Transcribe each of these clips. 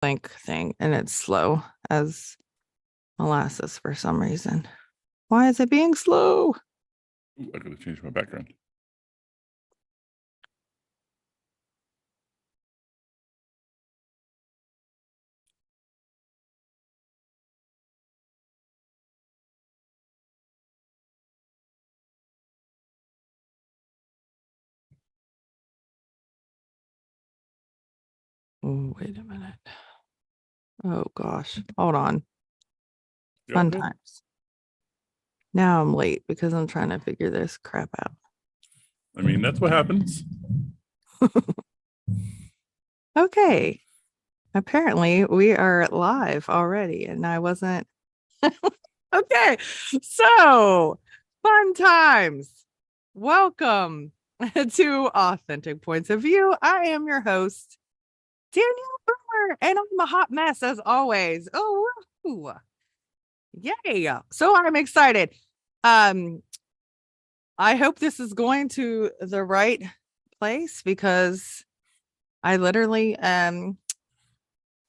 link thing and it's slow as molasses for some reason. Why is it being slow? Ooh, I gotta change my background. Oh, wait a minute. Oh gosh, hold on. Yeah, Fun good. times. Now I'm late because I'm trying to figure this crap out. I mean, that's what happens. Okay. Apparently we are live already and I wasn't. Okay. So fun times. Welcome to Authentic Points of View. I am your host, Danielle Brewer, and I'm a hot mess as always. Oh, woo. Yay. So I'm excited. I hope this is going to the right place because I literally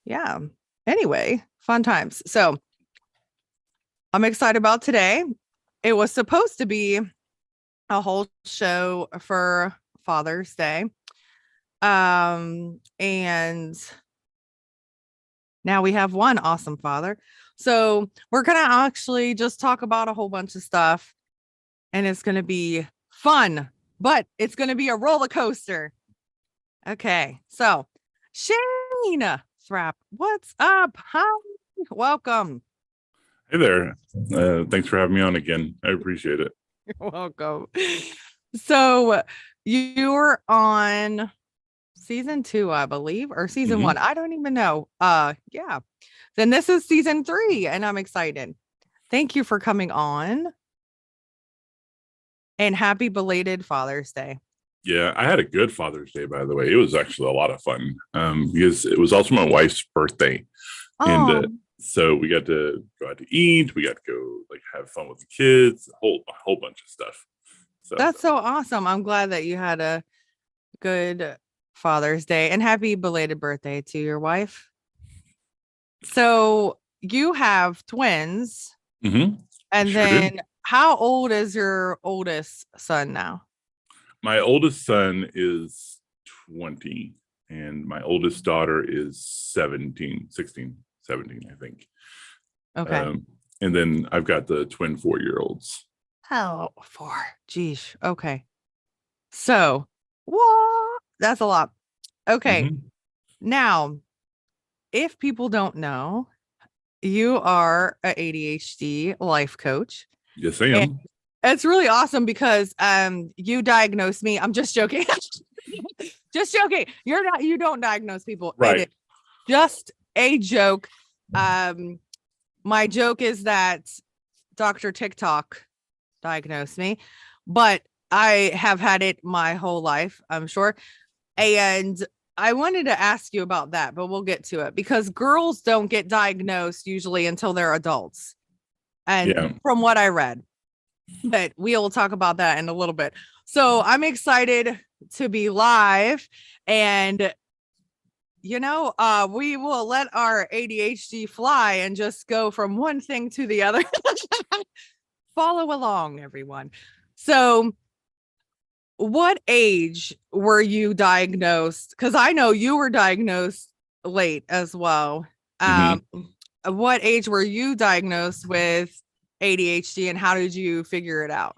yeah. Anyway, fun times. So I'm excited about today. It was supposed to be a whole show for Father's Day. And now we have one awesome father. So we're going to actually just talk about a whole bunch of stuff and it's going to be fun, but it's going to be a roller coaster. Okay. So Shane Thrapp, what's up? Hi. Welcome. Hey there. Thanks for having me on again. I appreciate it. You're welcome. So you're on season 2, I believe, or season 1. I don't even know. Yeah. Then this is season 3, and I'm excited. Thank you for coming on. And happy belated Father's Day. Yeah, I had a good Father's Day, by the way. It was actually a lot of fun because it was also my wife's birthday. And so we got to go out to eat. We got to go like have fun with the kids, a whole bunch of stuff. So that's so awesome. I'm glad that you had a good Father's Day and happy belated birthday to your wife. So you have twins. And sure then did. How old is your oldest son now? My oldest son is 20 and my oldest daughter is 17, 16, 17, I think. Okay. And then I've got the twin 4-year-olds. Oh, 4. Geesh. Okay. So, what? That's a lot. Okay. Now, if people don't know, you are an ADHD life coach. Yes, I am. It's really awesome because you diagnosed me. I'm just joking. Just joking. You don't diagnose people. Right. Just a joke. My joke is that Dr. TikTok diagnosed me, but I have had it my whole life, I'm sure. And I wanted to ask you about that, but we'll get to it because girls don't get diagnosed usually until they're adults. And from what I read, but we will talk about that in a little bit. So I'm excited to be live and we will let our ADHD fly and just go from one thing to the other. Follow along, everyone. So what age were you diagnosed? Because I know you were diagnosed late as well. What age were you diagnosed with ADHD and how did you figure it out?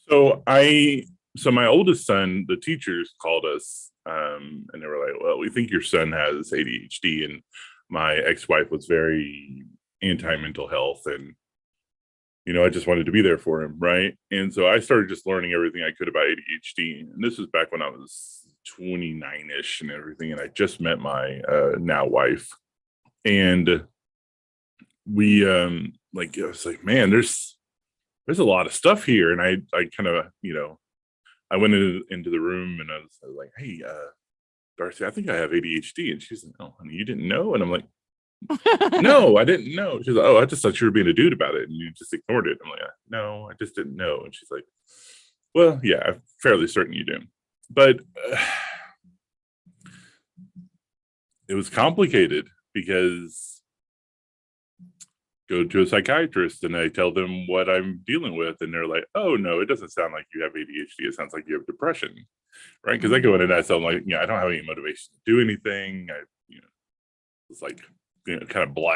So my oldest son, the teachers called us and they were like, well, we think your son has ADHD. And my ex-wife was very anti-mental health and I just wanted to be there for him, right? And so I started just learning everything I could about ADHD. And this was back when I was 29-ish and everything. And I just met my now wife. And we I was like, man, there's a lot of stuff here. And I kind of, I went into the room and I was like, hey, Darcy, I think I have ADHD. And she's like, oh, honey, you didn't know? And I'm like, no, I didn't know. She's like, oh, I just thought you were being a dude about it and you just ignored it. I'm like, no, I just didn't know. And she's like, well, yeah, I'm fairly certain you do. But it was complicated because go to a psychiatrist and I tell them what I'm dealing with, and they're like, "Oh no, it doesn't sound like you have ADHD. It sounds like you have depression." Right? Because I go in and I tell them like, I don't have any motivation to do anything. It's like, kind of blah,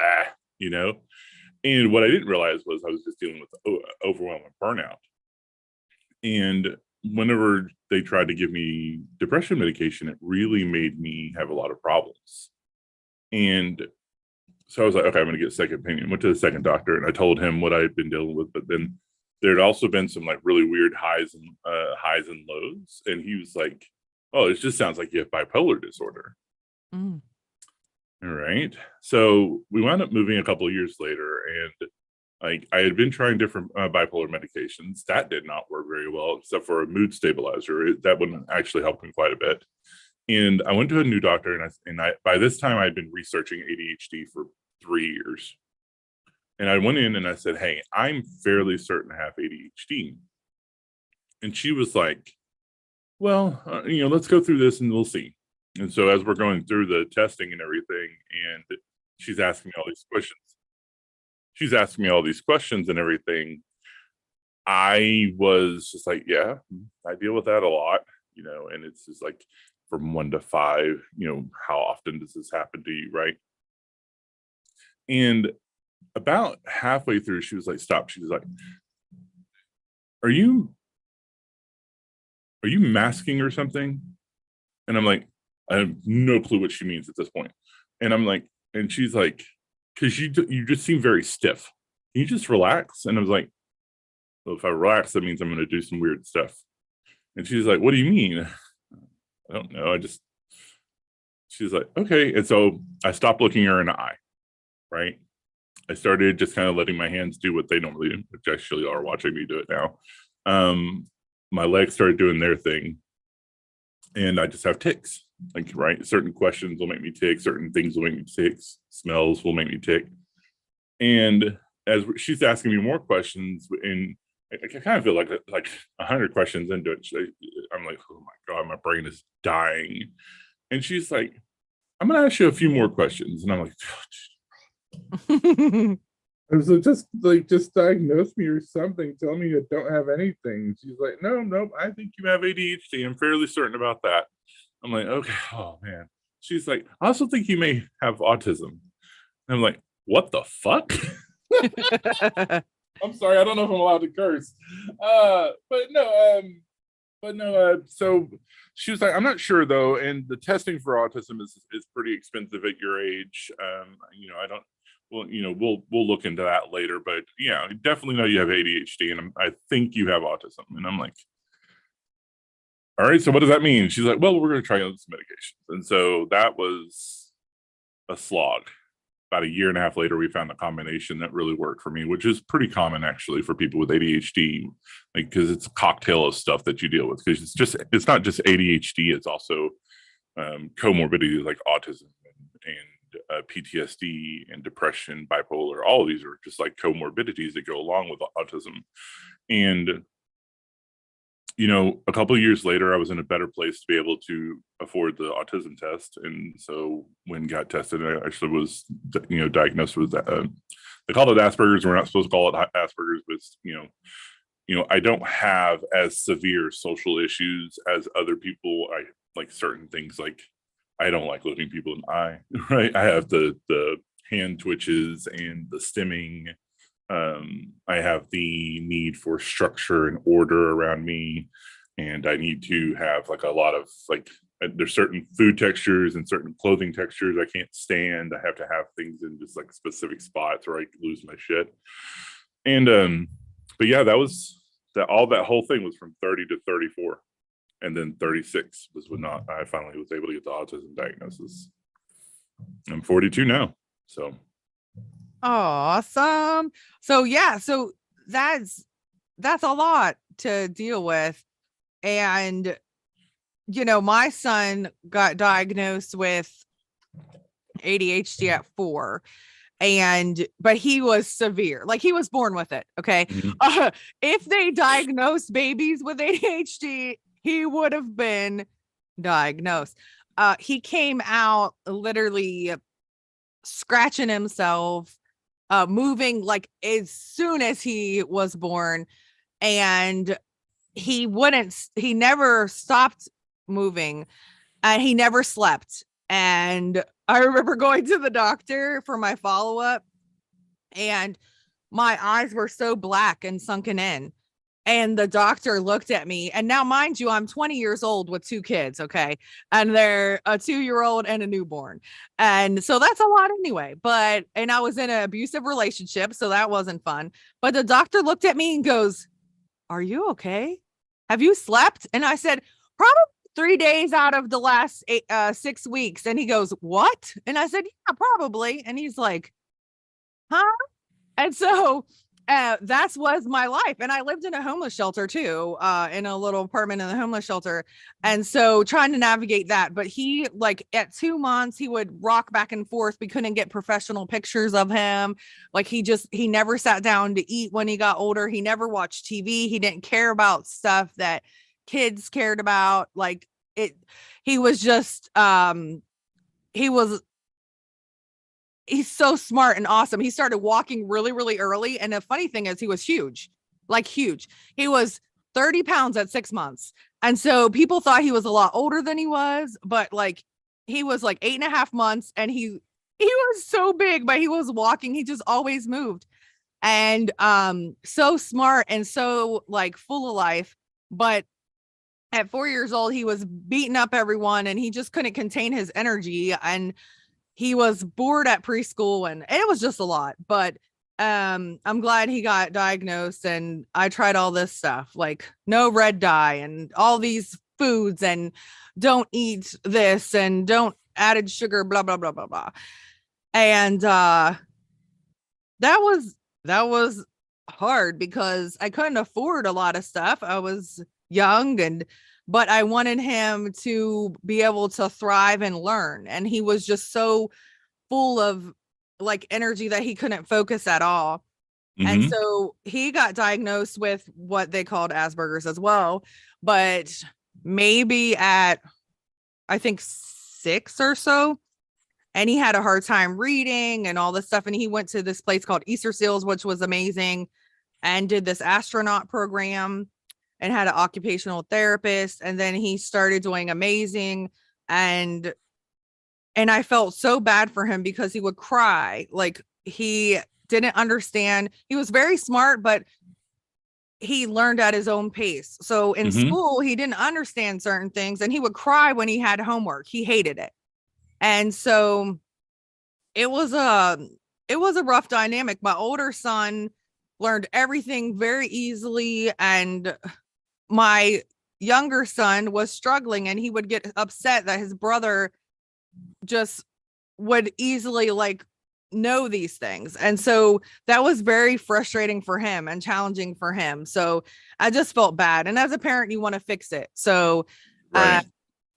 And what I didn't realize was I was just dealing with overwhelming burnout. And whenever they tried to give me depression medication, it really made me have a lot of problems. And so I was like, okay, I'm going to get a second opinion. Went to the second doctor and I told him what I had been dealing with, but then there had also been some like really weird highs and lows. And he was like, "Oh, it just sounds like you have bipolar disorder." Mm. All right. So we wound up moving a couple of years later, and like I had been trying different bipolar medications. That did not work very well, except for a mood stabilizer. That wouldn't actually help me quite a bit. And I went to a new doctor, and I by this time I'd been researching ADHD for 3 years. And I went in and I said, "Hey, I'm fairly certain I have ADHD." And she was like, "Well, let's go through this and we'll see." And so as we're going through the testing and everything, and she's asking me all these questions, and everything, I was just like, "Yeah, I deal with that a lot, and it's just like from 1 to 5, how often does this happen to you, right?" And about halfway through, she was like, "Stop." She was like, "Are you masking or something?" And I'm like, I have no clue what she means at this point. And I'm like, and she's like, "Because you just seem very stiff. Can you just relax?" And I was like, "Well, if I relax, that means I'm going to do some weird stuff." And she's like, "What do you mean?" "I don't know. She's like, "Okay." And so I stopped looking her in the eye, right? I started just kind of letting my hands do what they normally do, which actually are watching me do it now. My legs started doing their thing, and I just have tics. Like, right, certain questions will make me tick, certain things will make me tick, smells will make me tick. And as she's asking me more questions, and I kind of feel like 100 questions into it, I'm like, "Oh my god, my brain is dying." And she's like, "I'm gonna ask you a few more questions," and I'm like, I was like, just diagnose me or something. Tell me you don't have anything." She's like, "No, I think you have ADHD. I'm fairly certain about that." I'm like, "Okay." Oh man. She's like, "I also think you may have autism." And I'm like, "What the fuck?" I'm sorry, I don't know if I'm allowed to curse. But no, so she was like, "I'm not sure though, and the testing for autism is pretty expensive at your age. I don't well, we'll look into that later, but yeah, I definitely know you have ADHD, and I think you have autism." And I'm like, "All right, so what does that mean?" She's like, "Well, we're going to try out some medications." And so that was a slog. About a year and a half later, we found a combination that really worked for me, which is pretty common actually for people with ADHD, like because it's a cocktail of stuff that you deal with. Because it's not just ADHD; it's also comorbidities like autism and PTSD and depression, bipolar. All of these are just like comorbidities that go along with autism. And a couple of years later, I was in a better place to be able to afford the autism test. And so when got tested, I actually was, diagnosed with that. They call it Asperger's. We're not supposed to call it Asperger's, but I don't have as severe social issues as other people. I like certain things, like I don't like looking people in the eye, right? I have the hand twitches and the stimming. I have the need for structure and order around me, and I need to have like a lot of there's certain food textures and certain clothing textures I can't stand. I have to have things in just like specific spots or I lose my shit. And but yeah, that whole thing was from 30 to 34. And then 36 was when I finally was able to get the autism diagnosis. I'm 42 now. So Awesome. So yeah, so that's a lot to deal with. And my son got diagnosed with ADHD at 4, but he was severe. Like he was born with it. Okay. mhm. If they diagnosed babies with ADHD, he would have been diagnosed. he came out literally scratching himself, moving like as soon as he was born, and he never stopped moving, and he never slept. And I remember going to the doctor for my follow-up, and my eyes were so black and sunken in. And the doctor looked at me, and now, mind you, I'm 20 years old with two kids, okay? And they're a 2-year-old and a newborn. And so that's a lot anyway. And I was in an abusive relationship, so that wasn't fun. But the doctor looked at me and goes, "Are you okay? Have you slept?" And I said, "Probably 3 days out of the last 6 weeks." And he goes, "What?" And I said, "Yeah, probably." And he's like, "Huh?" And so that's was my life. And I lived in a homeless shelter too, in a little apartment in the homeless shelter. And so trying to navigate that. But he, like, at 2 months, he would rock back and forth. We couldn't get professional pictures of him. Like, he never sat down to eat when he got older. He never watched TV. He didn't care about stuff that kids cared about. Like, it, he was just, he was he's so smart and awesome. He started walking really, really early. And the funny thing is, he was huge, like huge. He was 30 pounds at 6 months. And so people thought he was a lot older than he was, but like he was like 8.5 months, and he was so big, but he was walking. He just always moved. And so smart and so like full of life. But at 4 years old, he was beating up everyone, and he just couldn't contain his energy. And he was bored at preschool, and it was just a lot. But I'm glad he got diagnosed, and I tried all this stuff, like no red dye and all these foods, and don't eat this, and don't added sugar, blah blah blah blah blah. And that was hard because I couldn't afford a lot of stuff. I was young, and but I wanted him to be able to thrive and learn. And he was just so full of like energy that he couldn't focus at all. And Mm-hmm. so he got diagnosed with what they called Asperger's as well. But maybe at, I think, 6 or so, and he had a hard time reading and all this stuff. And he went to this place called Easter Seals, which was amazing, and did this astronaut program, and had an occupational therapist. And then he started doing amazing. And I felt so bad for him because he would cry. Like, he didn't understand. He was very smart, but he learned at his own pace. So in Mm-hmm. school, he didn't understand certain things, and he would cry when he had homework. He hated it. And so it was a rough dynamic. My older son learned everything very easily, and my younger son was struggling, and he would get upset that his brother just would easily like know these things. And so that was very frustrating for him and challenging for him. So I just felt bad. And as a parent, you want to fix it. So uh Right.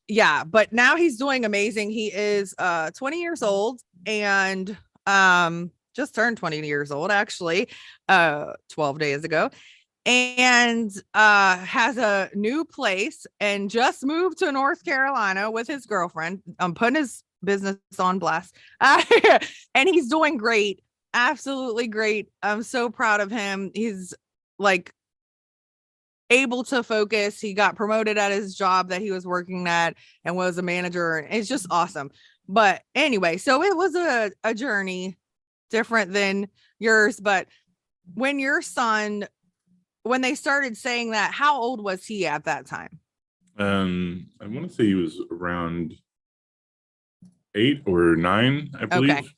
yeah, but now he's doing amazing. He is 20 years old, and just turned 20 years old actually 12 days ago, and has a new place, and just moved to North Carolina with his girlfriend. I'm putting his business on blast. And he's doing great, absolutely great. I'm so proud of him. He's like able to focus. He got promoted at his job that he was working at, and was a manager. It's just awesome. But anyway, so it was a journey different than yours. But when your son, when they started saying that, how old was he at that time? I want to say he was around 8 or 9, I Okay. believe.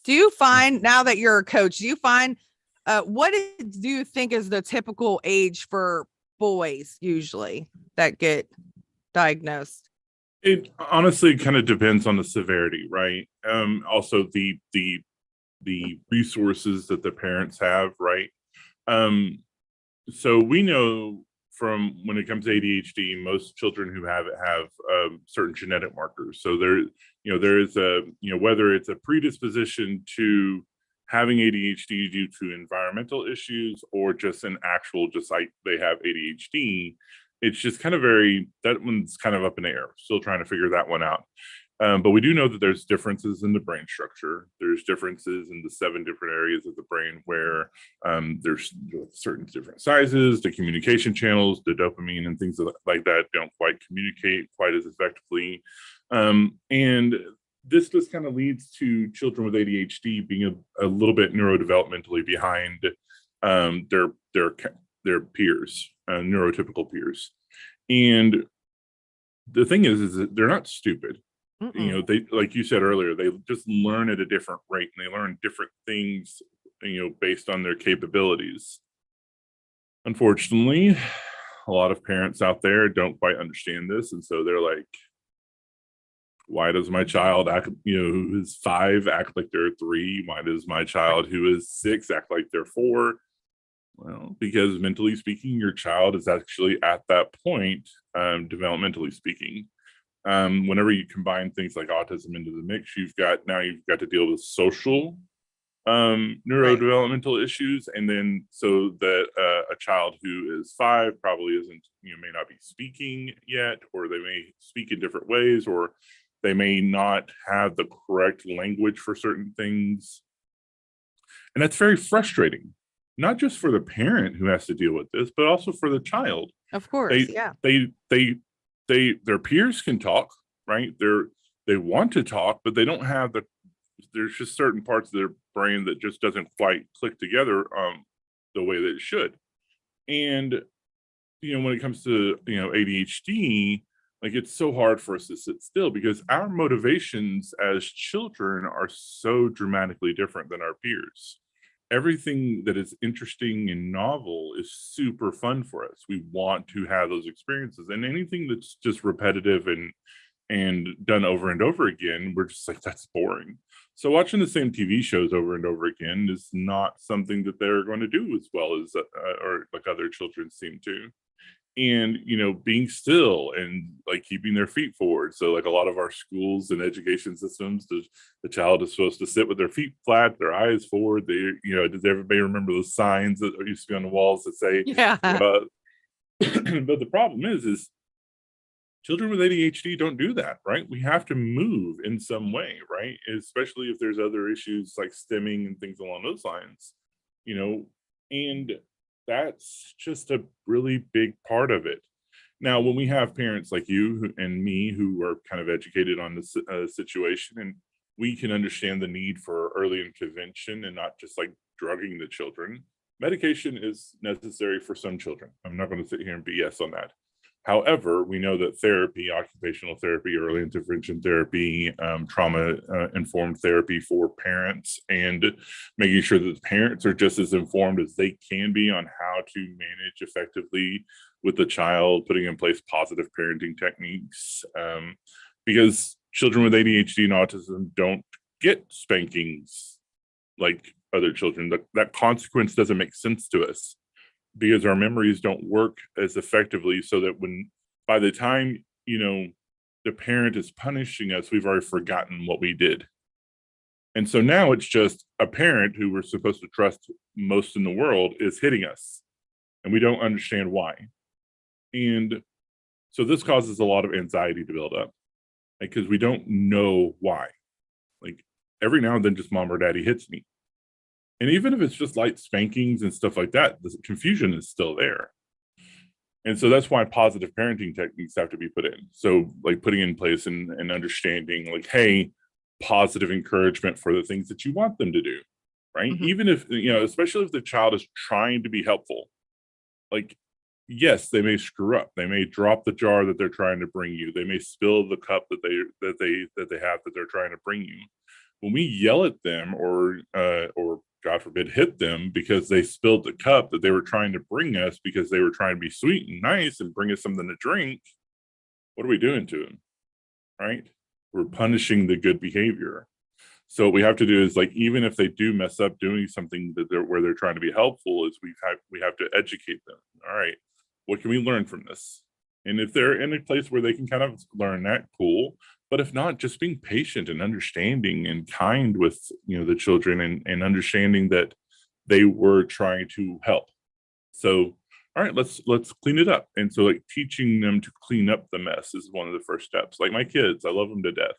Do you find, now that you're a coach, do you find what do you think is the typical age for boys usually that get diagnosed? It honestly kind of depends on the severity, right? Also the resources that the parents have, right? Um, so we know from when it comes to ADHD, most children who have it have certain genetic markers. So there is a, whether it's a predisposition to having ADHD due to environmental issues, or just an actual, just like they have ADHD, it's just kind of that one's kind of up in the air. Still trying to figure that one out. But we do know that there's differences in the brain structure. There's differences in the 7 different areas of the brain where there's certain different sizes, the communication channels, the dopamine and things like that don't quite communicate quite as effectively. And this just kind of leads to children with ADHD being a little bit neurodevelopmentally behind their peers, neurotypical peers. And the thing is that they're not stupid. You know, they, like you said earlier, they just learn at a different rate, and they learn different things, based on their capabilities. Unfortunately, a lot of parents out there don't quite understand this, and so they're like, why does my child act, who is 5 act like they're 3? Why does my child who is 6 act like they're 4? Well, because mentally speaking, your child is actually at that point, developmentally speaking. Whenever you combine things like autism into the mix, you've got to deal with social neurodevelopmental issues, and then so that a child who is 5 probably isn't, may not be speaking yet, or they may speak in different ways, or they may not have the correct language for certain things. And that's very frustrating, not just for the parent who has to deal with this, but also for the child. Of course, yeah. Their peers can talk, right? They want to talk, but they don't have there's just certain parts of their brain that just doesn't quite click together the way that it should. And when it comes to ADHD, like, it's so hard for us to sit still because our motivations as children are so dramatically different than our peers. Everything that is interesting and novel is super fun for us. We want to have those experiences, and anything that's just repetitive and done over and over again, we're just like, that's boring. So watching the same TV shows over and over again is not something that they're going to do as well as or like other children seem to. And being still and like keeping their feet forward. So like a lot of our schools and education systems, the child is supposed to sit with their feet flat, their eyes forward. Does everybody remember those signs that used to be on the walls that say, yeah. But the problem is children with ADHD don't do that, right? We have to move in some way, right? Especially if there's other issues like stimming and things along those lines, and that's just a really big part of it. Now, when we have parents like you and me who are kind of educated on this situation, and we can understand the need for early intervention and not just like drugging the children, medication is necessary for some children. I'm not going to sit here and BS on that. However, we know that therapy, occupational therapy, early intervention therapy, trauma-informed therapy for parents, and making sure that the parents are just as informed as they can be on how to manage effectively with the child, putting in place positive parenting techniques, because children with ADHD and autism don't get spankings like other children. That consequence doesn't make sense to us, because our memories don't work as effectively, so that by the time, the parent is punishing us, we've already forgotten what we did. And so now it's just a parent who we're supposed to trust most in the world is hitting us, and we don't understand why. And so this causes a lot of anxiety to build up, because we don't know why. Like, every now and then just mom or daddy hits me. And even if it's just light spankings and stuff like that, the confusion is still there. And so that's why positive parenting techniques have to be put in. So like putting in place and understanding like, hey, positive encouragement for the things that you want them to do, right? Mm-hmm. Even if, especially if the child is trying to be helpful, like, yes, they may screw up. They may drop the jar that they're trying to bring you. They may spill the cup that they have that they're trying to bring you. When we yell at them or God forbid, hit them because they spilled the cup that they were trying to bring us because they were trying to be sweet and nice and bring us something to drink, what are we doing to them, right? We're punishing the good behavior. So what we have to do is, like, even if they do mess up doing something where they're trying to be helpful, is we have to educate them. All right, what can we learn from this? And if they're in a place where they can kind of learn that, cool. But if not, just being patient and understanding and kind with the children, and understanding that they were trying to help. So all right, let's clean it up. And so like teaching them to clean up the mess is one of the first steps. Like my kids, I love them to death.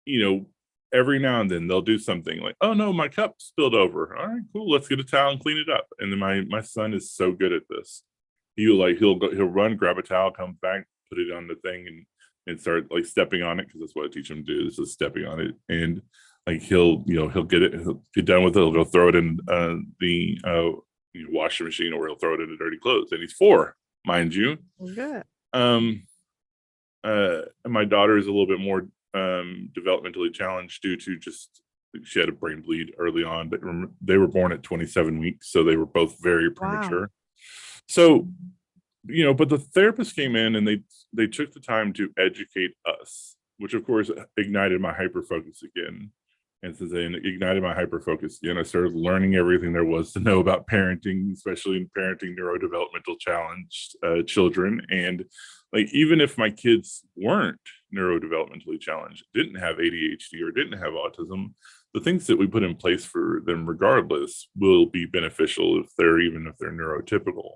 You know, every now and then they'll do something like, oh no, my cup spilled over. All right, cool, let's get a towel and clean it up. And then my son is so good at this. He'll run, grab a towel, come back, put it on the thing, and start like stepping on it, because that's what I teach him to do, is just stepping on it. And like he'll get it, he'll get done with it, he'll go throw it in the washing machine, or he'll throw it in the dirty clothes. And he's 4, mind you. Good. And my daughter is a little bit more developmentally challenged due to just she had a brain bleed early on, but they were born at 27 weeks, so they were both very premature. Wow. So, but the therapist came in and they took the time to educate us, which of course ignited my hyper focus again. And since they ignited my hyper focus again, I started learning everything there was to know about parenting, especially in parenting neurodevelopmental challenged children. And like, even if my kids weren't neurodevelopmentally challenged, didn't have ADHD or didn't have autism, the things that we put in place for them regardless will be beneficial if they're neurotypical.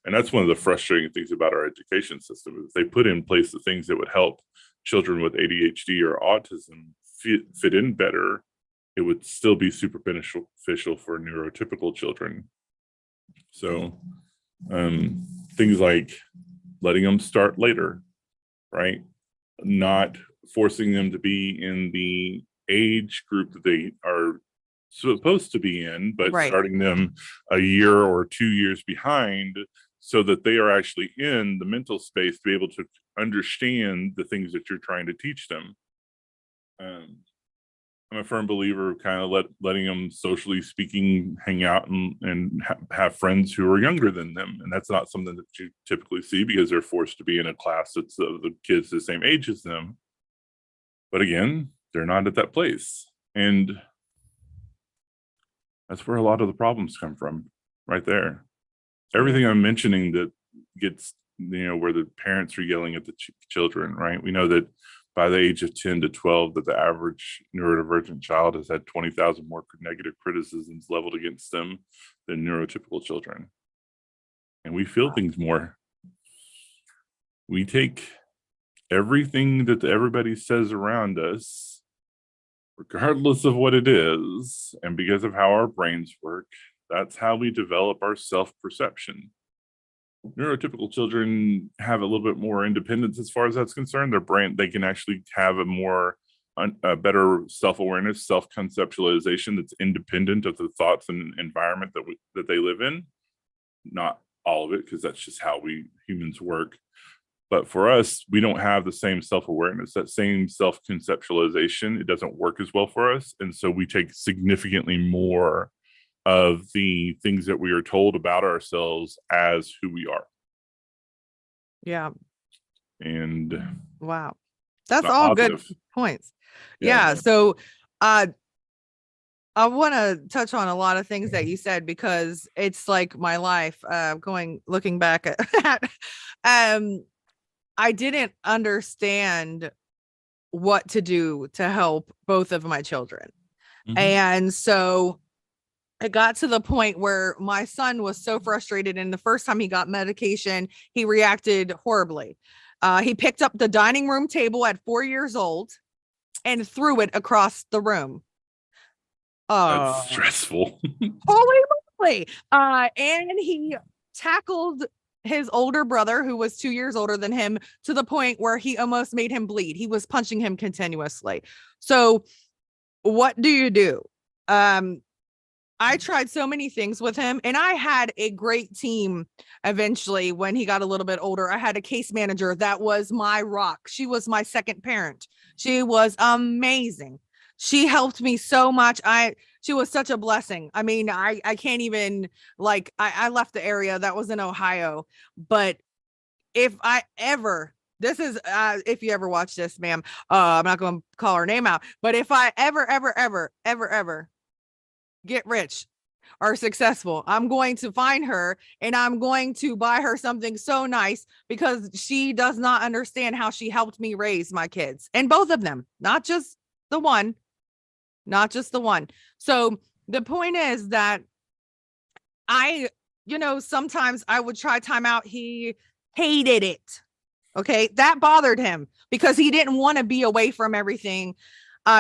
And that's one of the frustrating things about our education system, is they put in place the things that would help children with ADHD or autism fit in better. It would still be super beneficial for neurotypical children. So things like letting them start later, right? Not forcing them to be in the age group that they are supposed to be in, but right, starting them a year or 2 years behind, so that they are actually in the mental space to be able to understand the things that you're trying to teach them. I'm a firm believer of kind of letting them, socially speaking, hang out and have friends who are younger than them. And that's not something that you typically see, because they're forced to be in a class that's of the kids the same age as them. But again, they're not at that place. And that's where a lot of the problems come from, right there. Everything I'm mentioning that gets, where the parents are yelling at the children, right? We know that by the age of 10 to 12, that the average neurodivergent child has had 20,000 more negative criticisms leveled against them than neurotypical children. And we feel things more. We take everything that everybody says around us, regardless of what it is, and because of how our brains work, that's how we develop our self-perception. Neurotypical children have a little bit more independence as far as that's concerned. Their brain, they can actually have a better self-awareness, self-conceptualization that's independent of the thoughts and environment that they live in. Not all of it, because that's just how we humans work. But for us, we don't have the same self-awareness, that same self-conceptualization. It doesn't work as well for us. And so we take significantly more of the things that we are told about ourselves as who we are. Yeah. And wow. That's all positive. Good points. Yeah. So I want to touch on a lot of things that you said, because it's like my life, looking back at I didn't understand what to do to help both of my children. Mm-hmm. And so it got to the point where my son was so frustrated, and the first time he got medication, he reacted horribly. He picked up the dining room table at 4 years old and threw it across the room. That's stressful. Holy moly. And he tackled his older brother, who was 2 years older than him, to the point where he almost made him bleed. He was punching him continuously. So what do you do? I tried so many things with him, and I had a great team. Eventually, when he got a little bit older, I had a case manager that was my rock. She was my second parent. She was amazing. She helped me so much. She was such a blessing. I mean, I can't even, like, I left the area that was in Ohio, but if I ever, this is, if you ever watch this, ma'am, I'm not going to call her name out, but if I ever get rich or successful, I'm going to find her and I'm going to buy her something so nice, because she does not understand how she helped me raise my kids, and both of them, not just the one. So the point is that I sometimes I would try timeout. He hated it. Okay. That bothered him because he didn't want to be away from everything.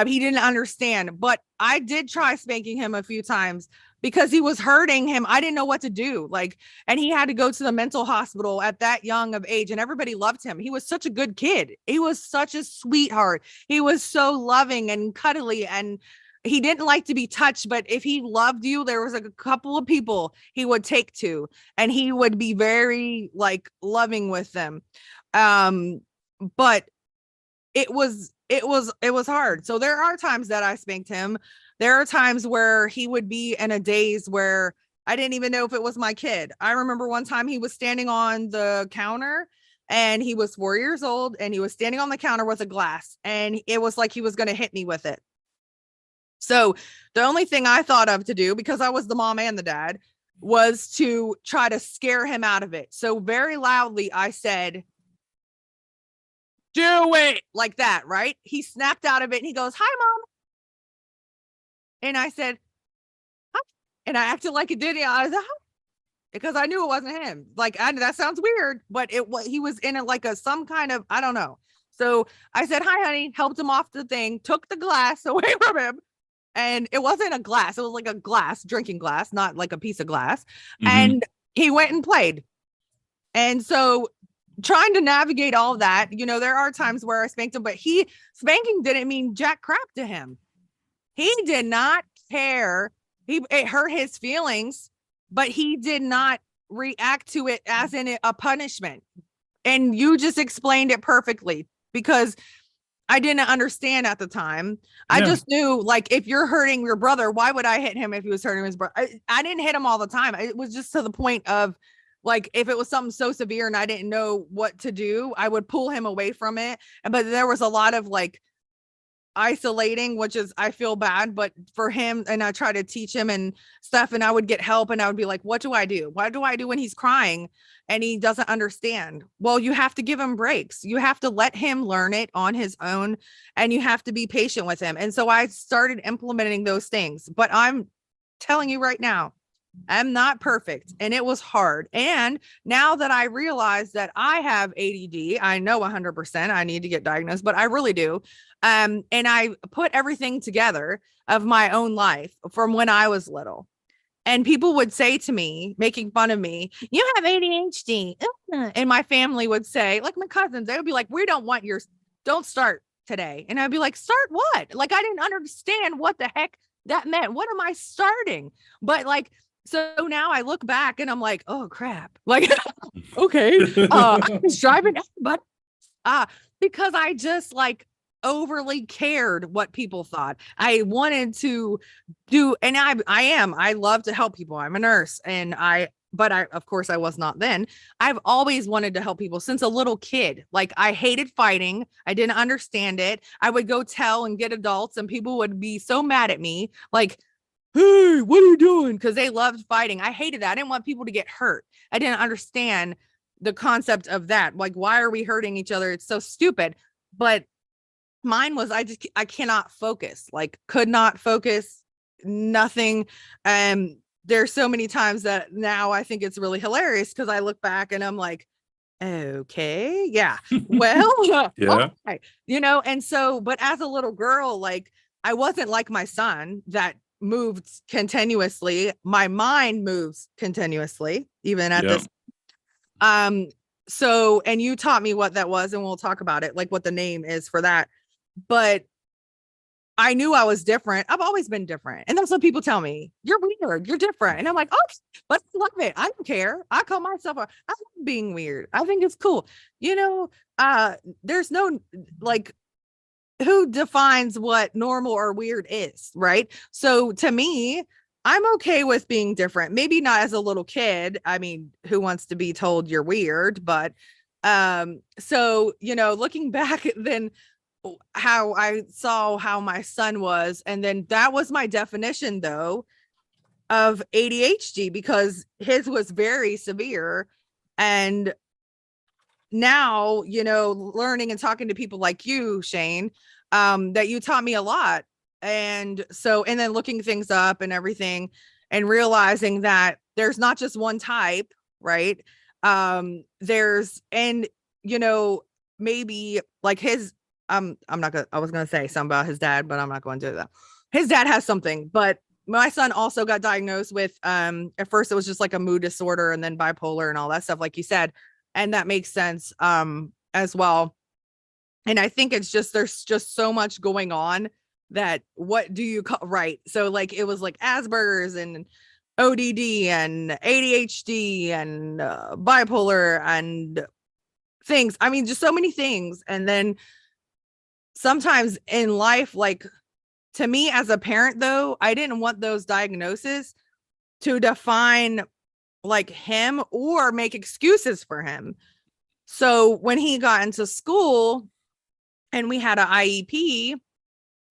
He didn't understand, but I did try spanking him a few times because he was hurting him. I didn't know what to do. And he had to go to the mental hospital at that young of age, and everybody loved him. He was such a good kid. He was such a sweetheart. He was so loving and cuddly, and he didn't like to be touched, but if he loved you, there was a couple of people he would take to, and he would be very loving with them. But it was hard. So there are times that I spanked him. There are times where he would be in a daze where I didn't even know if it was my kid. I remember one time he was standing on the counter, and he was 4 years old, and he was standing on the counter with a glass, and it was like he was going to hit me with it. So the only thing I thought of to do, because I was the mom and the dad, was to try to scare him out of it. So very loudly, I said, "Do it," like that, right? He snapped out of it and he goes, "Hi, Mom." And I said, "Hi." And I acted like it did. I was like, "Hi," because I knew it wasn't him. That sounds weird, but he was in some kind of, I don't know. So I said, "Hi, honey," helped him off the thing, took the glass away from him. And it wasn't a glass. It was like a glass, drinking glass, not like a piece of glass. Mm-hmm. And he went and played. And so trying to navigate all of that, there are times where I spanked him, but spanking didn't mean jack crap to him. He did not care. It hurt his feelings, but he did not react to it as in a punishment. And you just explained it perfectly, because I didn't understand at the time. Yeah. I just knew, if you're hurting your brother, why would I hit him if he was hurting his brother? I didn't hit him all the time. It was just to the point of, if it was something so severe and I didn't know what to do, I would pull him away from it. But there was a lot of isolating, which is, I feel bad, but for him, and I try to teach him and stuff, and I would get help, and I would be like, what do I do? What do I do when he's crying and he doesn't understand? Well, you have to give him breaks. You have to let him learn it on his own, and you have to be patient with him. And so I started implementing those things, but I'm telling you right now, I'm not perfect, and it was hard. And now that I realize that I have ADD, I know 100% I need to get diagnosed, but I really do. And I put everything together of my own life from when I was little. And people would say to me, making fun of me, "You have ADHD." And my family would say, my cousins, they would be like, "We don't want yours. Don't start today." And I'd be like, "Start what?" I didn't understand what the heck that meant. What am I starting? But so now I look back and I'm like, oh crap. Okay. I was driving, but because I just overly cared what people thought. I wanted to do, and I love to help people. I'm a nurse, but of course I was not then. I've always wanted to help people since a little kid. I hated fighting. I didn't understand it. I would go tell and get adults, and people would be so mad at me. "Hey, what are you doing?" Because they loved fighting. I hated that. I didn't want people to get hurt. I didn't understand the concept of that. Why are we hurting each other? It's so stupid. But mine was, I cannot focus, could not focus, nothing. There's so many times that now I think it's really hilarious because I look back and I'm like, okay, yeah, well, yeah. Okay. And so, but as a little girl, I wasn't like my son that moved continuously. My mind moves continuously, even at this. So, and you taught me what that was, and we'll talk about it, what the name is for that. But I knew I was different. I've always been different. And that's what people tell me. "You're weird. You're different." And I'm like, oh, but I love it. I don't care. I call myself, I love being weird. I think it's cool. There's no, who defines what normal or weird is, right? So to me, I'm okay with being different. Maybe not as a little kid. I mean, who wants to be told you're weird? But so, looking back then, how I saw how my son was, and then that was my definition though of ADHD, because his was very severe. And now, learning and talking to people like you, Shane, that you taught me a lot. And so, and then looking things up and everything, and realizing that there's not just one type, right? There's, and you know, maybe like his, I'm not gonna, I was gonna say something about his dad, but I'm not going to do that. His dad has something, but my son also got diagnosed with, at first it was just like a mood disorder and then bipolar and all that stuff, like you said. And that makes sense, as well. And I think it's just, there's just so much going on that what do you call, right? So like it was like Asperger's and ODD and ADHD and bipolar and things. I mean, just so many things. And then sometimes in life, like to me as a parent, though, I didn't want those diagnoses to define like him or make excuses for him. So when he got into school and we had an IEP,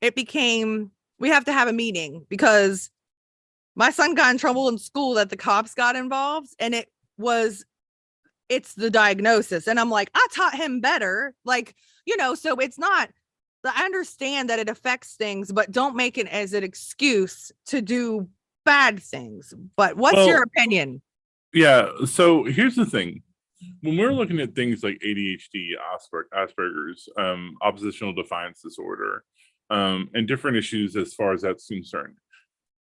it became, we have to have a meeting because my son got in trouble in school that the cops got involved, and it's the diagnosis. And I'm like, I taught him better. Like, you know, so it's not, I understand that it affects things, but don't make it as an excuse to do bad things. But what's your opinion? Yeah. So here's the thing. When we're looking at things like ADHD, Asperger's, oppositional defiance disorder, and different issues as far as that's concerned,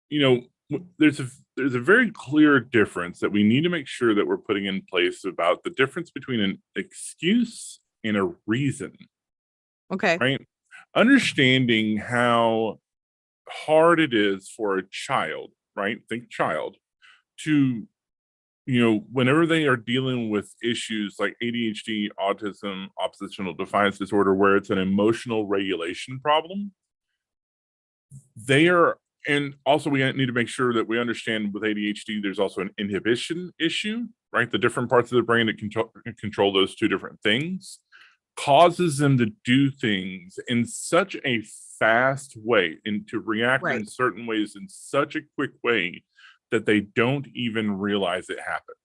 you know, there's a very clear difference that we need to make sure that we're putting in place about the difference between an excuse and a reason. Okay. Right? Understanding how hard it is for a child, right? Think child, to, you know, whenever they are dealing with issues like ADHD, autism, oppositional defiance disorder, where it's an emotional regulation problem, they are, and also we need to make sure that we understand with ADHD, there's also an inhibition issue, right? The different parts of the brain that control those two different things causes them to do things in such a fast way and to react in certain ways in such a quick way that they don't even realize it happened.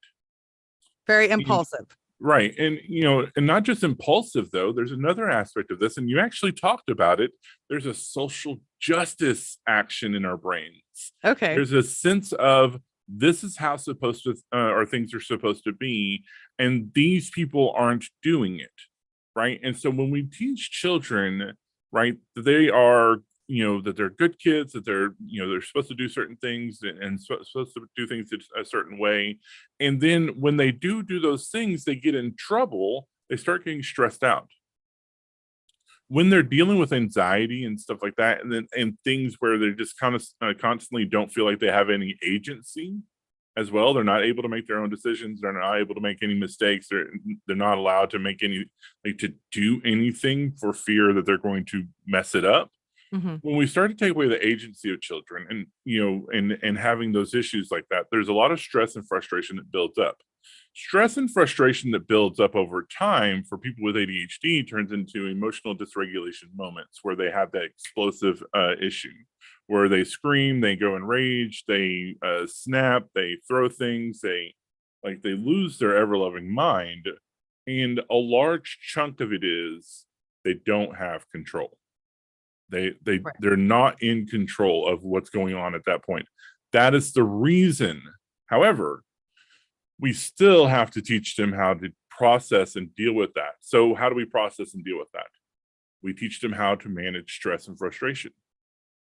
Very impulsive. Right. And, you know, and not just impulsive, though, there's another aspect of this, and you actually talked about it. There's a social justice action in our brains. Okay. There's a sense of this is how supposed to, or things are supposed to be, and these people aren't doing it. Right. And so when we teach children, right, they are, you know, that they're good kids, that they're, you know, they're supposed to do certain things and supposed to do things a certain way. And then when they do those things, they get in trouble, they start getting stressed out. When they're dealing with anxiety and stuff like that, and things where they just kind of constantly don't feel like they have any agency as well, they're not able to make their own decisions, they're not able to make any mistakes, they're not allowed to make any, like, to do anything for fear that they're going to mess it up. When we start to take away the agency of children, and, you know, and having those issues like that, there's a lot of stress and frustration that builds up. Stress and frustration that builds up over time for people with ADHD turns into emotional dysregulation moments where they have that explosive issue where they scream, they go in rage, they snap, they throw things, they lose their ever-loving mind. And a large chunk of it is they don't have control. They're not in control of what's going on at that point. That is the reason. However, we still have to teach them how to process and deal with that. So how do we process and deal with that? We teach them how to manage stress and frustration.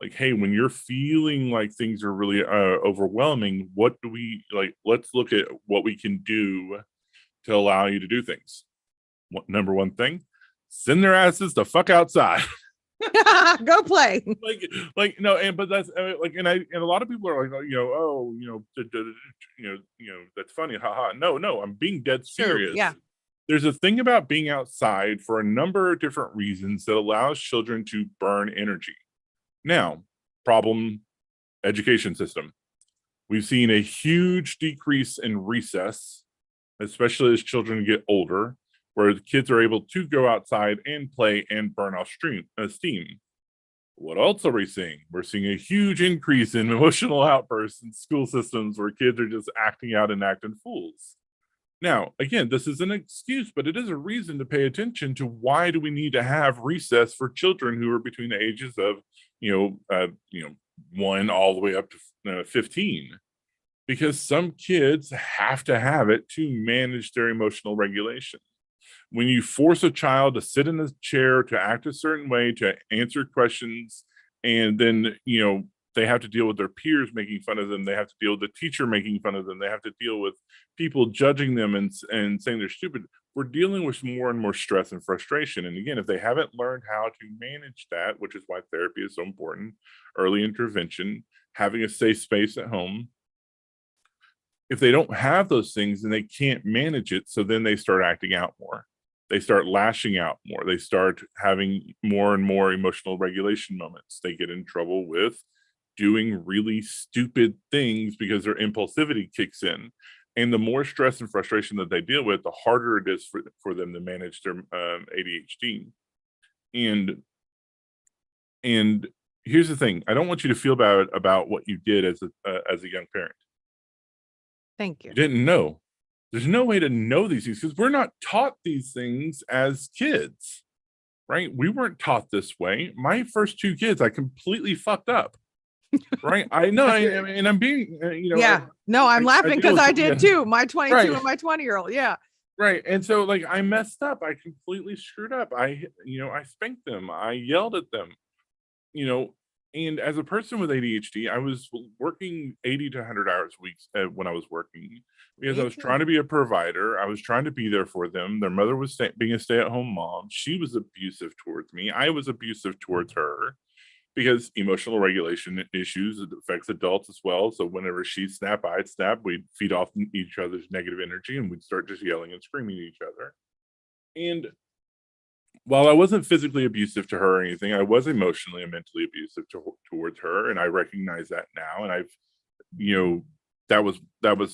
Like, hey, when you're feeling like things are really overwhelming, what do we like? Let's look at what we can do to allow you to do things. Number one thing, send their asses the fuck outside. Go play. No, and but that's like, and a lot of people are like, you know, oh, you know, that's funny, haha. No, I'm being dead serious. Yeah. There's a thing about being outside for a number of different reasons that allows children to burn energy. Now, problem, education system. We've seen a huge decrease in recess, especially as children get older, where the kids are able to go outside and play and burn off steam. What else are we seeing? We're seeing a huge increase in emotional outbursts in school systems where kids are just acting out and acting fools. Now, again, this is an excuse, but it is a reason to pay attention to why do we need to have recess for children who are between the ages of, 1 all the way up to 15. because some kids have to have it to manage their emotional regulation. When you force a child to sit in a chair, to act a certain way, to answer questions, and then, they have to deal with their peers making fun of them, they have to deal with the teacher making fun of them, they have to deal with people judging them and saying they're stupid. We're dealing with more and more stress and frustration. And again, if they haven't learned how to manage that, which is why therapy is so important, early intervention, having a safe space at home, if they don't have those things, then they can't manage it. So then they start acting out more. They start lashing out more. They start having more and more emotional regulation moments. They get in trouble with doing really stupid things because their impulsivity kicks in. And the more stress and frustration that they deal with, the harder it is for them to manage their ADHD. And here's the thing: I don't want you to feel bad about what you did as a young parent. Thank you. You didn't know. There's no way to know these things because we're not taught these things as kids, right? We weren't taught this way. My first two kids, I completely fucked up, right? I know, and I'm being, yeah. No, I'm laughing because I did too. My 22 right. and my 20-year-old. Yeah. Right. And so like I messed up. I completely screwed up. I spanked them. I yelled at them, you know, and as a person with ADHD, I was working 80 to 100 hours a week when I was working because Me I was too. trying to be a provider. I was trying to be there for them. Their mother was being a stay-at-home mom. She was abusive towards me. I was abusive towards her because emotional regulation issues, it affects adults as well. So whenever she'd snap, I'd snap. We'd feed off each other's negative energy and we'd start just yelling and screaming at each other. And while I wasn't physically abusive to her or anything, I was emotionally and mentally abusive towards her, and I recognize that now. And I've, that was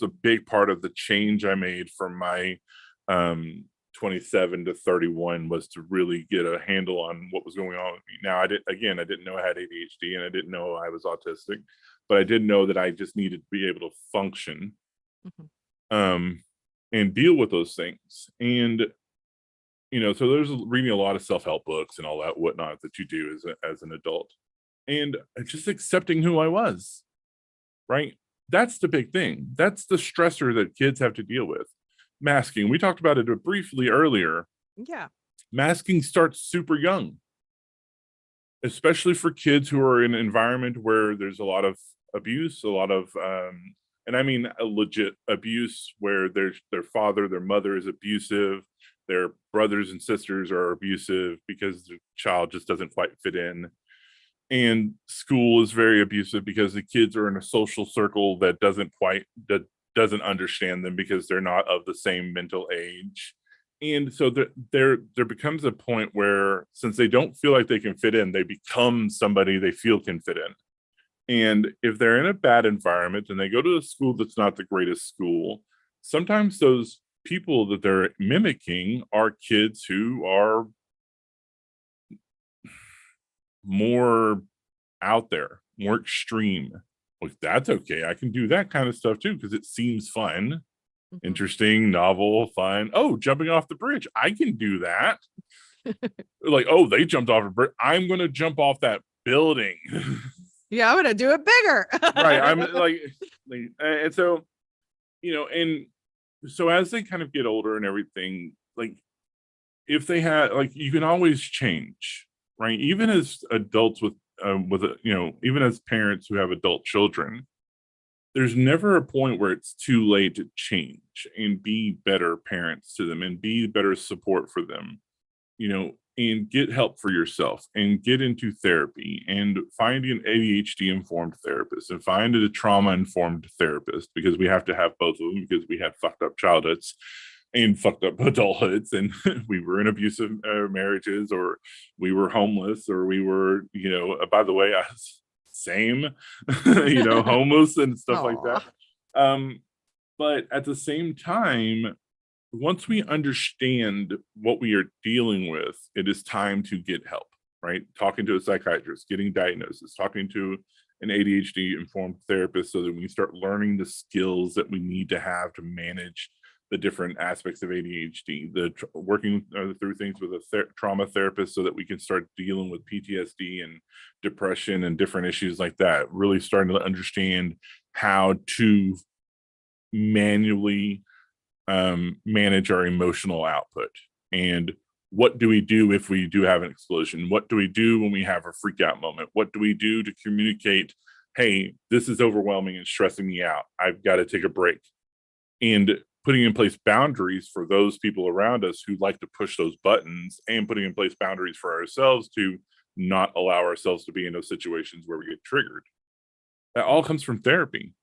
a big part of the change I made from my 27 to 31 was to really get a handle on what was going on with me. Now, I didn't know I had ADHD and I didn't know I was autistic, but I did know that I just needed to be able to function, and deal with those things. And so there's reading a lot of self-help books and all that whatnot that you do as an adult, and just accepting who I was, right? That's the big thing. That's the stressor that kids have to deal with. Masking. We talked about it briefly earlier. Yeah. Masking starts super young, especially for kids who are in an environment where there's a lot of abuse, a lot of, and I mean a legit abuse where their father, their mother is abusive, their brothers and sisters are abusive because the child just doesn't quite fit in. And school is very abusive because the kids are in a social circle that doesn't understand them because they're not of the same mental age. And so there becomes a point where, since they don't feel like they can fit in, they become somebody they feel can fit in. And if they're in a bad environment and they go to a school that's not the greatest school, sometimes those people that they're mimicking are kids who are more out there, more extreme. Like, that's okay. I can do that kind of stuff too because it seems fun, interesting, novel, fun. Oh, jumping off the bridge. I can do that. Like, oh, they jumped off a bridge. I'm going to jump off that building. Yeah, I'm going to do it bigger. Right. I'm like, and so, and so as they kind of get older and everything, like, if they had, like, you can always change, right? Even as adults with even as parents who have adult children, there's never a point where it's too late to change and be better parents to them and be better support for them, and get help for yourself and get into therapy and find an ADHD informed therapist and find a trauma informed therapist, because we have to have both of them because we had fucked up childhoods and fucked up adulthoods, and we were in abusive marriages, or we were homeless, or we were, by the way, I was same, homeless and stuff like that. But at the same time, once we understand what we are dealing with, it is time to get help, right? Talking to a psychiatrist, getting diagnosis, talking to an ADHD informed therapist so that we start learning the skills that we need to have to manage the different aspects of ADHD, working through things with a trauma therapist so that we can start dealing with PTSD and depression and different issues like that, really starting to understand how to manually manage our emotional output. And what do we do if we do have an explosion? What do we do when we have a freak out moment? What do we do to communicate, hey, this is overwhelming and stressing me out, I've got to take a break? And putting in place boundaries for those people around us who like to push those buttons, and putting in place boundaries for ourselves to not allow ourselves to be in those situations where we get triggered. That all comes from therapy.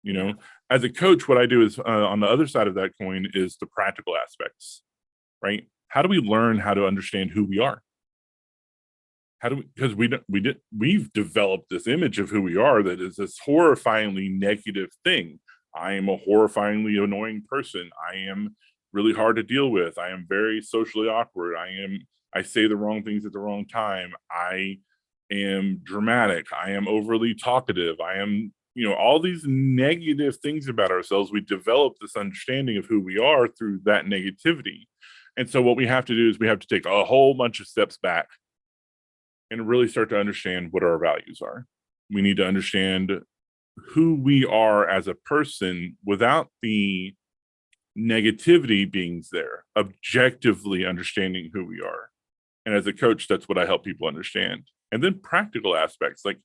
You know, as a coach, what I do is on the other side of that coin is the practical aspects, right? How do we learn how to understand who we are? How do we, because we've developed this image of who we are that is this horrifyingly negative thing. I am a horrifyingly annoying person. I am really hard to deal with. I am very socially awkward. I say the wrong things at the wrong time. I am dramatic. I am overly talkative. I am, all these negative things about ourselves. We develop this understanding of who we are through that negativity. And so what we have to do is we have to take a whole bunch of steps back and really start to understand what our values are. We need to understand who we are as a person without the negativity being there, objectively understanding who we are. And as a coach, that's what I help people understand. And then practical aspects, like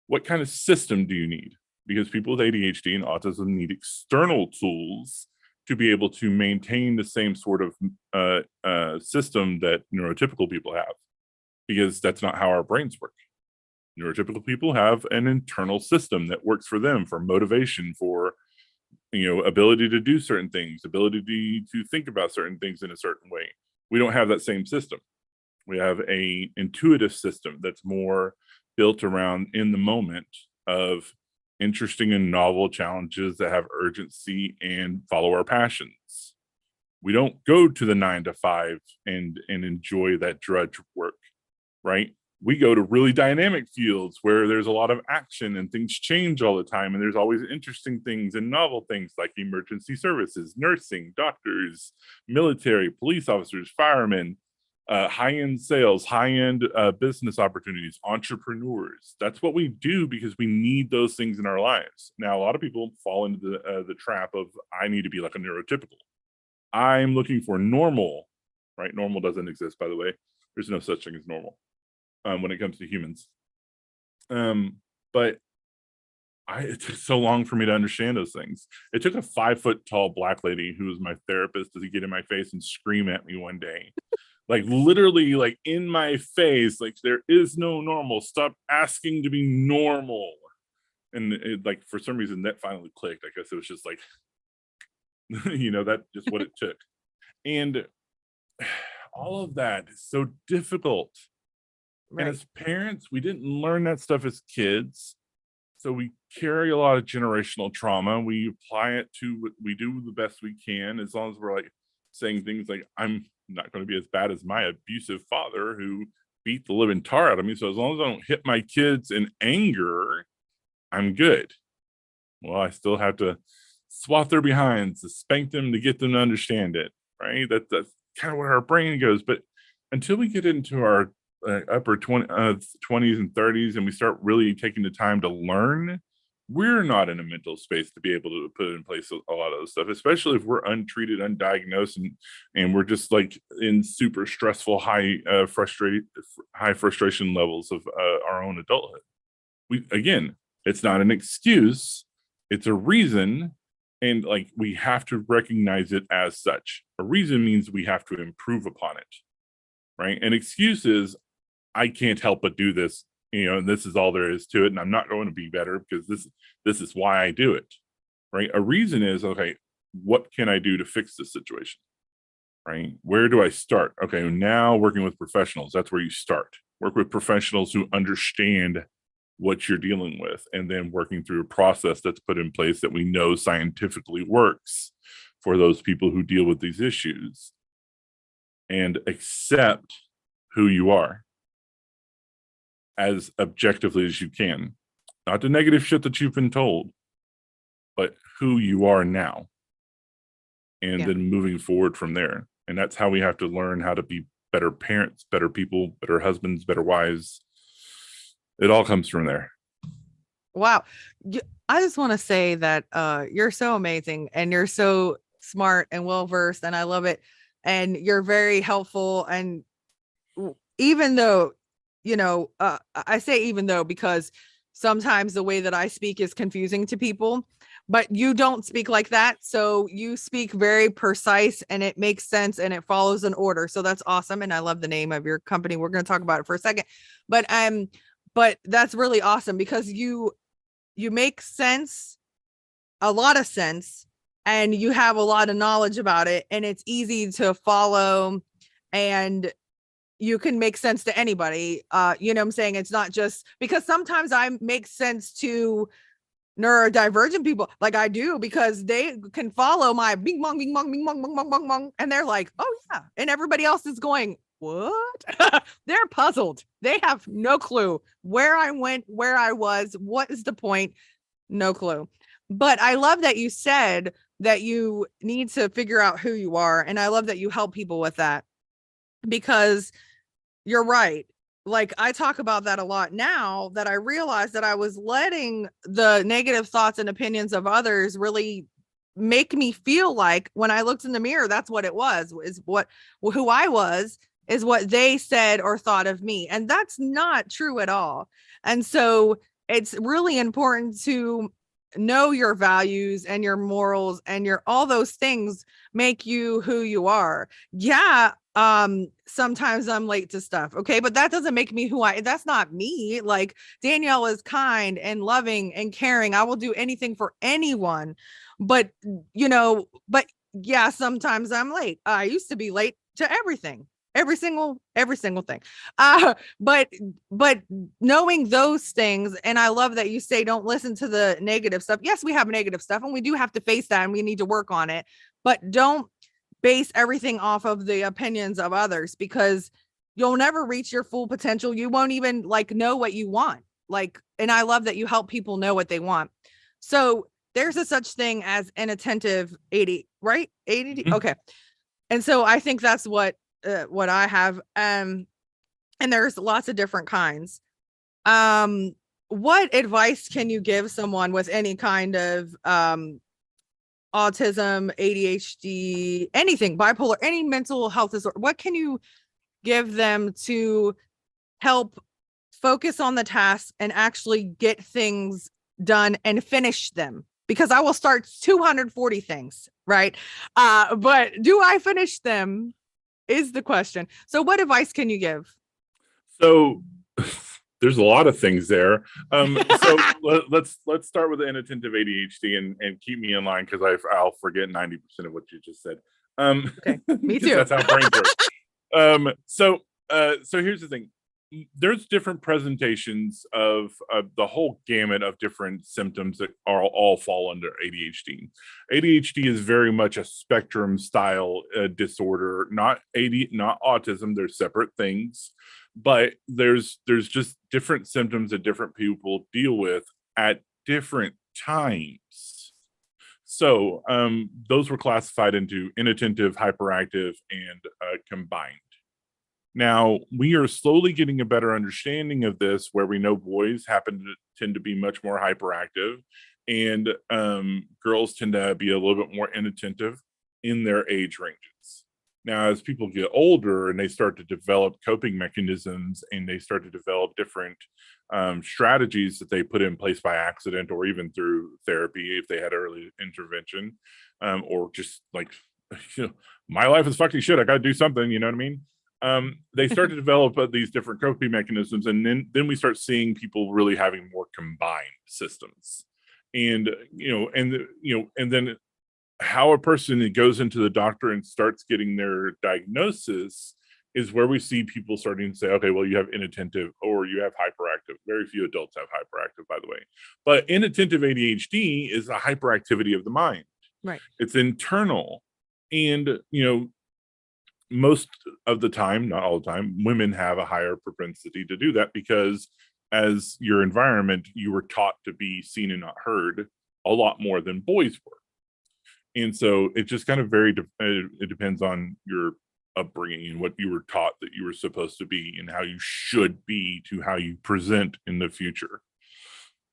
what kind of system do you need? Because people with ADHD and autism need external tools to be able to maintain the same sort of system that neurotypical people have, because that's not how our brains work. Neurotypical people have an internal system that works for them, for motivation, for ability to do certain things, ability to think about certain things in a certain way. We don't have that same system. We have a intuitive system that's more built around in the moment of interesting and novel challenges that have urgency and follow our passions. We don't go to the 9 to 5 and enjoy that drudge work, right? We go to really dynamic fields where there's a lot of action and things change all the time. And there's always interesting things and novel things like emergency services, nursing, doctors, military, police officers, firemen, high-end sales, high-end business opportunities, entrepreneurs. That's what we do because we need those things in our lives. Now, a lot of people fall into the trap of, I need to be like a neurotypical. I'm looking for normal, right? Normal doesn't exist, by the way. There's no such thing as normal when it comes to humans. But it took so long for me to understand those things. It took a 5-foot tall black lady who was my therapist to get in my face and scream at me one day. Like literally, like in my face, like there is no normal. Stop asking to be normal. And it, like for some reason that finally clicked. I guess it was just like, that's just what it took. And all of that is so difficult. Right. And as parents, we didn't learn that stuff as kids. So we carry a lot of generational trauma. We apply it to what we do the best we can, as long as we're like saying things like, I'm not going to be as bad as my abusive father who beat the living tar out of me. So as long as I don't hit my kids in anger, I'm good. Well, I still have to swat their behinds to spank them to get them to understand it, right? That's kind of where our brain goes. But until we get into our upper 20s and 30s and we start really taking the time to learn, we're not in a mental space to be able to put in place a lot of this stuff, especially if we're untreated, undiagnosed, and we're just like in super stressful, high frustration levels of our own adulthood. It's not an excuse, it's a reason, and like we have to recognize it as such. A reason means we have to improve upon it, right? An excuse is, I can't help but do this, and this is all there is to it, and I'm not going to be better because this is why I do it, right? A reason is, okay, what can I do to fix this situation, right? Where do I start? Okay, now working with professionals, that's where you start. Work with professionals who understand what you're dealing with, and then working through a process that's put in place that we know scientifically works for those people who deal with these issues, and accept who you are as objectively as you can. Not the negative shit that you've been told, but who you are now. And then moving forward from there. And that's how we have to learn how to be better parents, better people, better husbands, better wives. It all comes from there. Wow. I just want to say that you're so amazing and you're so smart and well versed and I love it. And you're very helpful. And even though, I say even though because sometimes the way that I speak is confusing to people, but you don't speak like that. So you speak very precise and it makes sense and it follows an order. So that's awesome. And I love the name of your company. We're going to talk about it for a second. But that's really awesome because you make sense, a lot of sense, and you have a lot of knowledge about it and it's easy to follow and you can make sense to anybody. You know what I'm saying? It's not just because sometimes I make sense to neurodivergent people like I do because they can follow my bing bong bing bong bing bong bong bong bong bong and they're like, oh yeah. And everybody else is going, what? They're puzzled. They have no clue where I went, where I was, what is the point? No clue. But I love that you said that you need to figure out who you are. And I love that you help people with that because you're right. Like I talk about that a lot now that I realized that I was letting the negative thoughts and opinions of others really make me feel like when I looked in the mirror, that's what it was, is what who I was is what they said or thought of me. And that's not true at all. And so it's really important to know your values and your morals and your all those things make you who you are. Yeah, sometimes I'm late to stuff, okay, but that doesn't make me who I that's not me. Like Danielle is kind and loving and caring. I will do anything for anyone. But but yeah, sometimes I'm late. I used to be late to everything, every single thing. But knowing those things, and I love that you say don't listen to the negative stuff. Yes, we have negative stuff and we do have to face that and we need to work on it, but don't base everything off of the opinions of others because you'll never reach your full potential. You won't even like know what you want. Like, and I love that you help people know what they want. So there's a such thing as inattentive AD, right? ADD. Mhm. Okay. And so I think that's what I have. And there's lots of different kinds. What advice can you give someone with any kind of autism, ADHD, anything, bipolar, any mental health disorder? What can you give them to help focus on the task and actually get things done and finish them? Because I will start 240 things, right? But do I finish them is the question. So what advice can you give? So there's a lot of things there. So let's start with the inattentive ADHD and keep me in line because I'll forget 90% of what you just said. Okay, me Because too. that's how brains work. So here's the thing. There's different presentations of the whole gamut of different symptoms that are all fall under ADHD. ADHD is very much a spectrum style disorder, not not autism. They're separate things, but there's just different symptoms that different people deal with at different times. So those were classified into inattentive, hyperactive, and combined. Now, we are slowly getting a better understanding of this where we know boys happen to tend to be much more hyperactive and girls tend to be a little bit more inattentive in their age ranges. Now, as people get older and they start to develop coping mechanisms and they start to develop different strategies that they put in place by accident or even through therapy if they had early intervention, or just like, my life is fucking shit. I got to do something. You know what I mean? They start to develop these different coping mechanisms, and then we start seeing people really having more combined systems, and and then how a person goes into the doctor and starts getting their diagnosis is where we see people starting to say, okay, well, you have inattentive or you have hyperactive. Very few adults have hyperactive, by the way, but inattentive ADHD is a hyperactivity of the mind. Right. It's internal, and most of the time, not all the time, women have a higher propensity to do that because as your environment, you were taught to be seen and not heard a lot more than boys were. And so it just kind of it depends on your upbringing and what you were taught that you were supposed to be and how you should be to how you present in the future.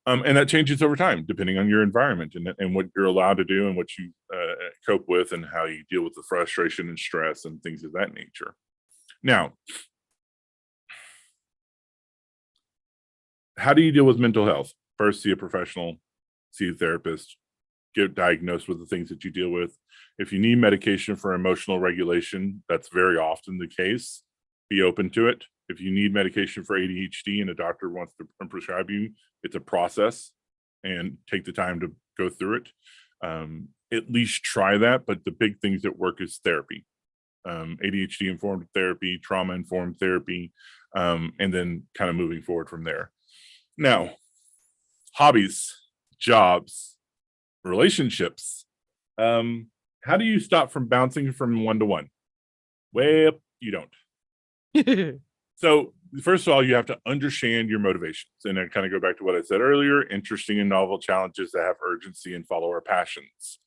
And that changes over time, depending on your environment and what you're allowed to do and what you cope with and how you deal with the frustration and stress and things of that nature. Now, how do you deal with mental health? First, see a professional, see a therapist, get diagnosed with the things that you deal with. If you need medication for emotional regulation, that's very often the case. Be open to it. If you need medication for ADHD and a doctor wants to prescribe you, it's a process, and take the time to go through it. At least try that. But the big things that work is therapy, ADHD informed therapy, trauma informed therapy, and then kind of moving forward from there. Now, hobbies, jobs, relationships. How do you stop from bouncing from one to one? Well, you don't. So first of all, you have to understand your motivations. And I kind of go back to what I said earlier, interesting and novel challenges that have urgency and follow our passions.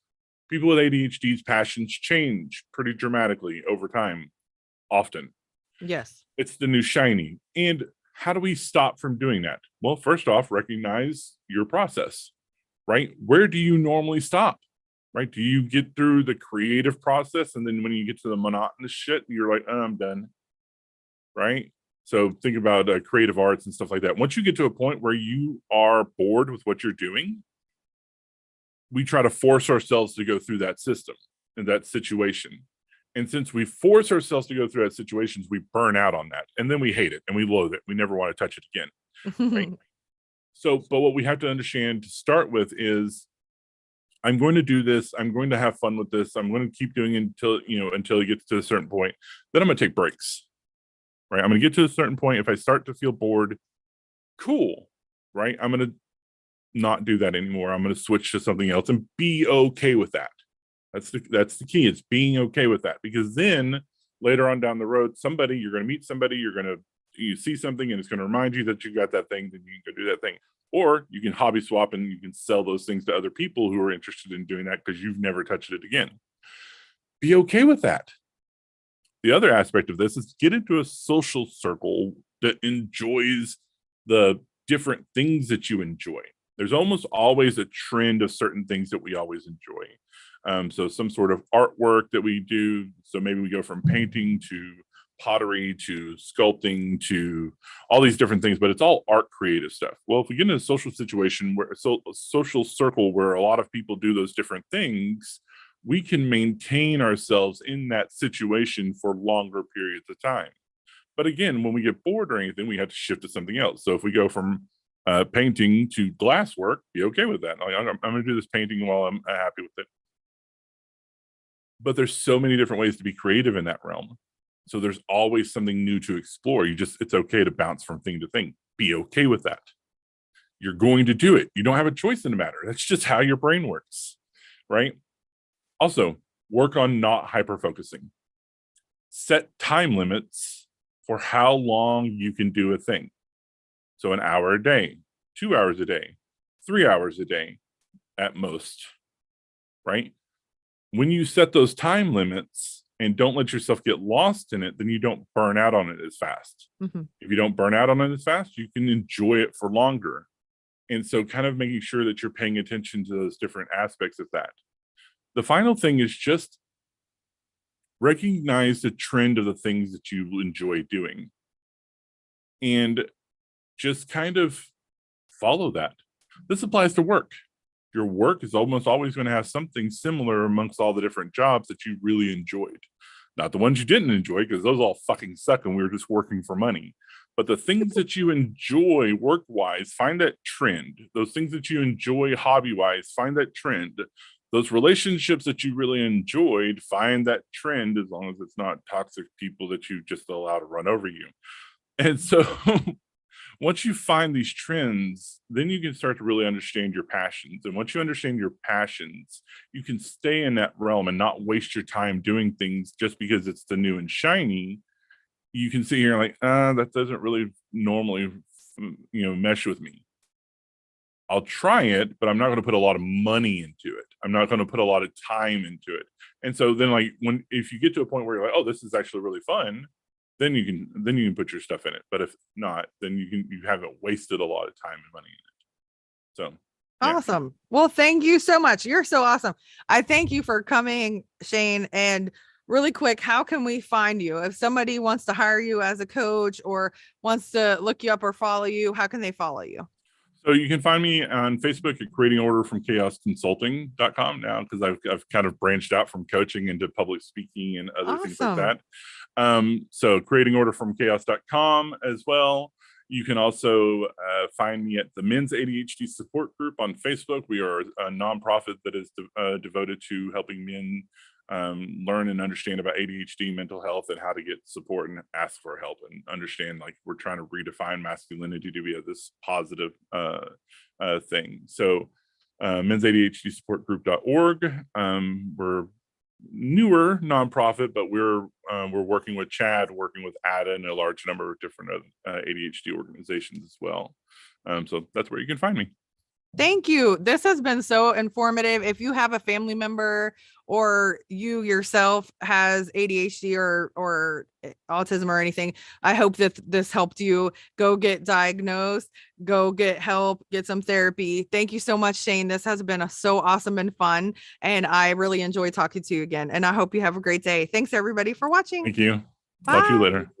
People with ADHD's passions change pretty dramatically over time, often. Yes. It's the new shiny. And how do we stop from doing that? Well, first off, recognize your process, right? Where do you normally stop? Right? Do you get through the creative process, and then when you get to the monotonous shit, you're like, oh, I'm done. Right? So think about creative arts and stuff like that. Once you get to a point where you are bored with what you're doing, we try to force ourselves to go through that system and that situation. And since we force ourselves to go through that situations, we burn out on that. And then we hate it and we loathe it. We never want to touch it again. Right? So, but what we have to understand to start with is, I'm going to do this. I'm going to have fun with this. I'm going to keep doing it until it gets to a certain point. Then I'm going to take breaks. Right? I'm going to get to a certain point. If I start to feel bored, cool. Right? I'm going to not do that anymore. I'm going to switch to something else and be okay with that. That's the key. It's being okay with that, because then later on down the road, you're going to meet somebody, you see something and it's going to remind you that you got that thing, then you can go do that thing. Or you can hobby swap and you can sell those things to other people who are interested in doing that because you've never touched it again. Be okay with that. The other aspect of this is get into a social circle that enjoys the different things that you enjoy. There's almost always a trend of certain things that we always enjoy. So some sort of artwork that we do. So maybe we go from painting to pottery to sculpting to all these different things, but it's all art creative stuff. Well, if we get in a social situation a social circle where a lot of people do those different things, we can maintain ourselves in that situation for longer periods of time. But again, when we get bored or anything, we have to shift to something else. So if we go from painting to glass work, be okay with that. I'm going to do this painting while I'm happy with it. But there's so many different ways to be creative in that realm. So there's always something new to explore. It's okay to bounce from thing to thing. Be okay with that. You're going to do it. You don't have a choice in the matter. That's just how your brain works, right? Also, work on not hyper-focusing. Set time limits for how long you can do a thing. So an hour a day, 2 hours a day, 3 hours a day at most, right? When you set those time limits and don't let yourself get lost in it, then you don't burn out on it as fast. Mm-hmm. If you don't burn out on it as fast, you can enjoy it for longer. And so kind of making sure that you're paying attention to those different aspects of that. The final thing is just recognize the trend of the things that you enjoy doing and just kind of follow that. This applies to work. Your work is almost always going to have something similar amongst all the different jobs that you really enjoyed. Not the ones you didn't enjoy, because those all fucking suck and we were just working for money. But the things that you enjoy work-wise, find that trend. Those things that you enjoy hobby-wise, find that trend. Those relationships that you really enjoyed, find that trend, as long as it's not toxic people that you just allow to run over you. And so once you find these trends, then you can start to really understand your passions. And once you understand your passions, you can stay in that realm and not waste your time doing things just because it's the new and shiny. You can sit here like, that doesn't really normally, mesh with me. I'll try it, but I'm not going to put a lot of money into it. I'm not going to put a lot of time into it. And so then if you get to a point where you're like, oh, this is actually really fun, then you can put your stuff in it. But if not, then you haven't wasted a lot of time and money in it. So yeah. Awesome. Well, thank you so much. You're so awesome. I thank you for coming, Shane. And really quick, how can we find you? If somebody wants to hire you as a coach or wants to look you up or follow you, how can they follow you? So you can find me on Facebook at creating order from chaosconsulting.com now, because I've kind of branched out from coaching into public speaking and other things like Awesome. that. So creating order from chaos.com as well. You can also find me at the Men's ADHD Support Group on Facebook. We are a nonprofit that is devoted to helping men learn and understand about ADHD, mental health, and how to get support and ask for help and understand, like, we're trying to redefine masculinity to be this positive thing. So men's ADHD support group.org. We're newer nonprofit, but we're working with Chad, working with Ada, and a large number of different ADHD organizations as well. So that's where you can find me. Thank you. This has been so informative. If you have a family member or you yourself has ADHD or autism or anything, I hope that this helped you. Go get diagnosed, go get help, get some therapy. Thank you so much, Shane. This has been so awesome and fun, and I really enjoyed talking to you again. And I hope you have a great day. Thanks everybody for watching. Thank you. Bye. Talk to you later.